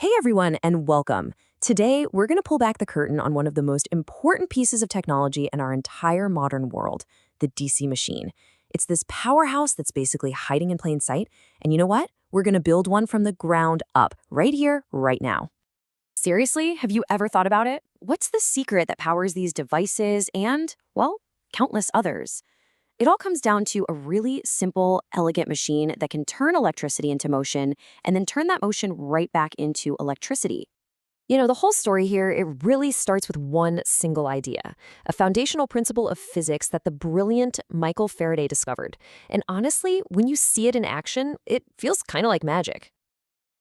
Hey everyone, and welcome. Today, we're going to pull back the curtain on one of the most important pieces of technology in our entire modern world, the DC machine. It's this powerhouse that's basically hiding in plain sight, and you know what? We're going to build one from the ground up, right here, right now. Seriously, have you ever thought about it? What's the secret that powers these devices and, well, countless others? It all comes down to a really simple, elegant machine that can turn electricity into motion and then turn that motion right back into electricity. The whole story here, it really starts with one single idea, a foundational principle of physics that the brilliant Michael Faraday discovered. And honestly, when you see it in action, it feels kind of like magic.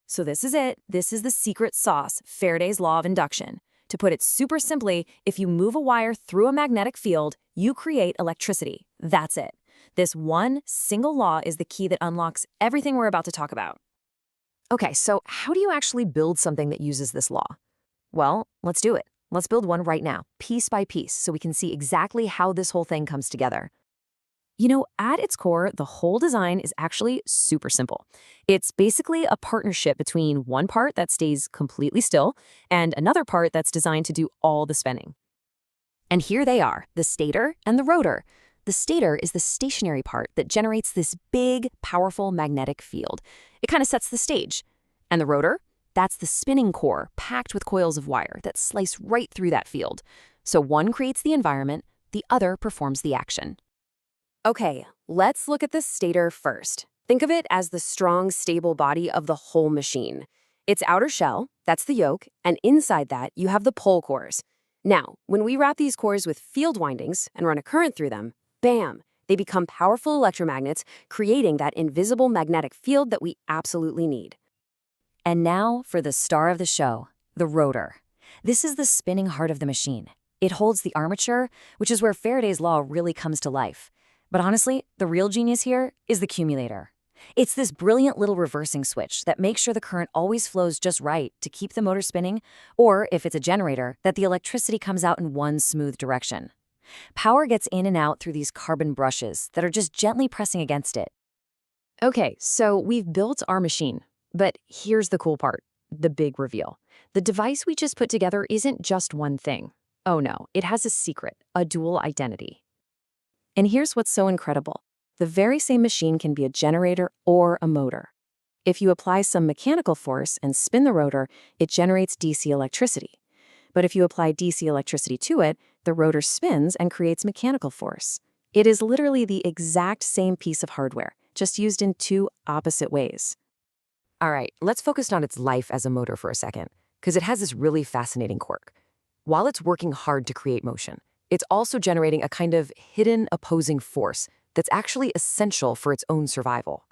So this is it. This is the secret sauce, Faraday's law of induction. To put it super simply, if you move a wire through a magnetic field, you create electricity. That's it. This one single law is the key that unlocks everything we're about to talk about. Okay, so how do you actually build something that uses this law? Well, let's do it. Let's build one right now, piece by piece, so we can see exactly how this whole thing comes together. At its core, the whole design is actually super simple. It's basically a partnership between one part that stays completely still and another part that's designed to do all the spinning. And here they are, the stator and the rotor. The stator is the stationary part that generates this big, powerful magnetic field. It kind of sets the stage. And the rotor? That's the spinning core packed with coils of wire that slice right through that field. So one creates the environment, the other performs the action. Okay, let's look at the stator first. Think of it as the strong, stable body of the whole machine. Its outer shell, that's the yoke, and inside that, you have the pole cores. Now, when we wrap these cores with field windings and run a current through them, bam, they become powerful electromagnets, creating that invisible magnetic field that we absolutely need. And now for the star of the show, the rotor. This is the spinning heart of the machine. It holds the armature, which is where Faraday's law really comes to life. But honestly, the real genius here is the cumulator. It's this brilliant little reversing switch that makes sure the current always flows just right to keep the motor spinning, or if it's a generator, that the electricity comes out in one smooth direction. Power gets in and out through these carbon brushes that are just gently pressing against it. Okay, so we've built our machine, but here's the cool part, the big reveal. The device we just put together isn't just one thing. Oh no, it has a secret, a dual identity. And here's what's so incredible. The very same machine can be a generator or a motor. If you apply some mechanical force and spin the rotor, it generates DC electricity. But if you apply DC electricity to it, the rotor spins and creates mechanical force. It is literally the exact same piece of hardware, just used in two opposite ways. All right, let's focus on its life as a motor for a second, because it has this really fascinating quirk. While it's working hard to create motion, it's also generating a kind of hidden opposing force that's actually essential for its own survival.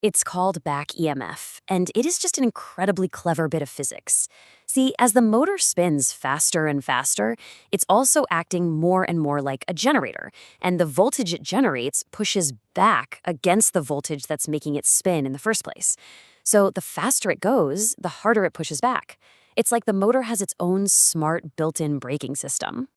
It's called back EMF, and it is just an incredibly clever bit of physics. See, as the motor spins faster and faster, it's also acting more and more like a generator, and the voltage it generates pushes back against the voltage that's making it spin in the first place. So the faster it goes, the harder it pushes back. It's like the motor has its own smart built-in braking system.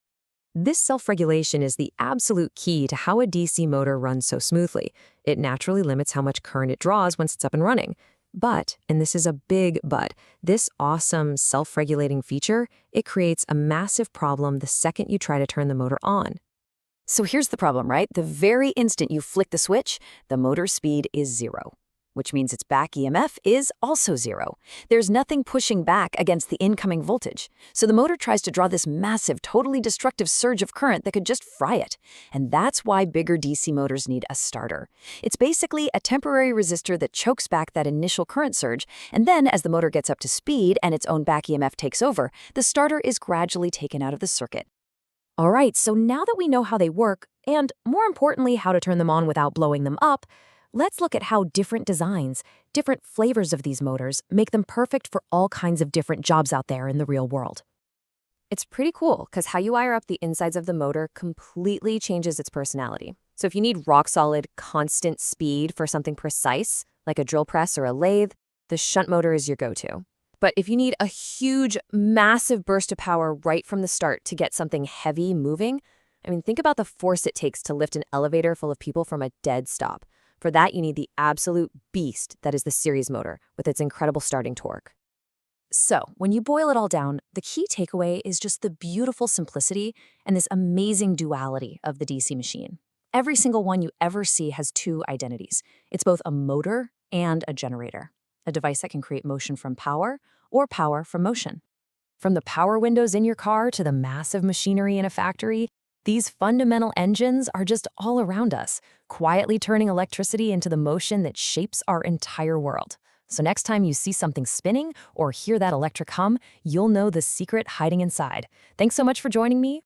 This self-regulation is the absolute key to how a DC motor runs so smoothly. It naturally limits how much current it draws once it's up and running. But, and this is a big but, this awesome self-regulating feature, it creates a massive problem the second you try to turn the motor on. So here's the problem, right? The very instant you flick the switch, the motor speed is zero, which means its back EMF is also zero. There's nothing pushing back against the incoming voltage. So the motor tries to draw this massive, totally destructive surge of current that could just fry it. And that's why bigger DC motors need a starter. It's basically a temporary resistor that chokes back that initial current surge, and then as the motor gets up to speed and its own back EMF takes over, the starter is gradually taken out of the circuit. All right, so now that we know how they work, and more importantly, how to turn them on without blowing them up, let's look at how different designs, different flavors of these motors make them perfect for all kinds of different jobs out there in the real world. It's pretty cool because how you wire up the insides of the motor completely changes its personality. So if you need rock-solid, constant speed for something precise, like a drill press or a lathe, the shunt motor is your go-to. But if you need a huge, massive burst of power right from the start to get something heavy moving, think about the force it takes to lift an elevator full of people from a dead stop. For that, you need the absolute beast that is the series motor with its incredible starting torque. So, when you boil it all down, the key takeaway is just the beautiful simplicity and this amazing duality of the DC machine. Every single one you ever see has two identities. It's both a motor and a generator, a device that can create motion from power or power from motion. From the power windows in your car to the massive machinery in a factory, these fundamental engines are just all around us, quietly turning electricity into the motion that shapes our entire world. So next time you see something spinning or hear that electric hum, you'll know the secret hiding inside. Thanks so much for joining me.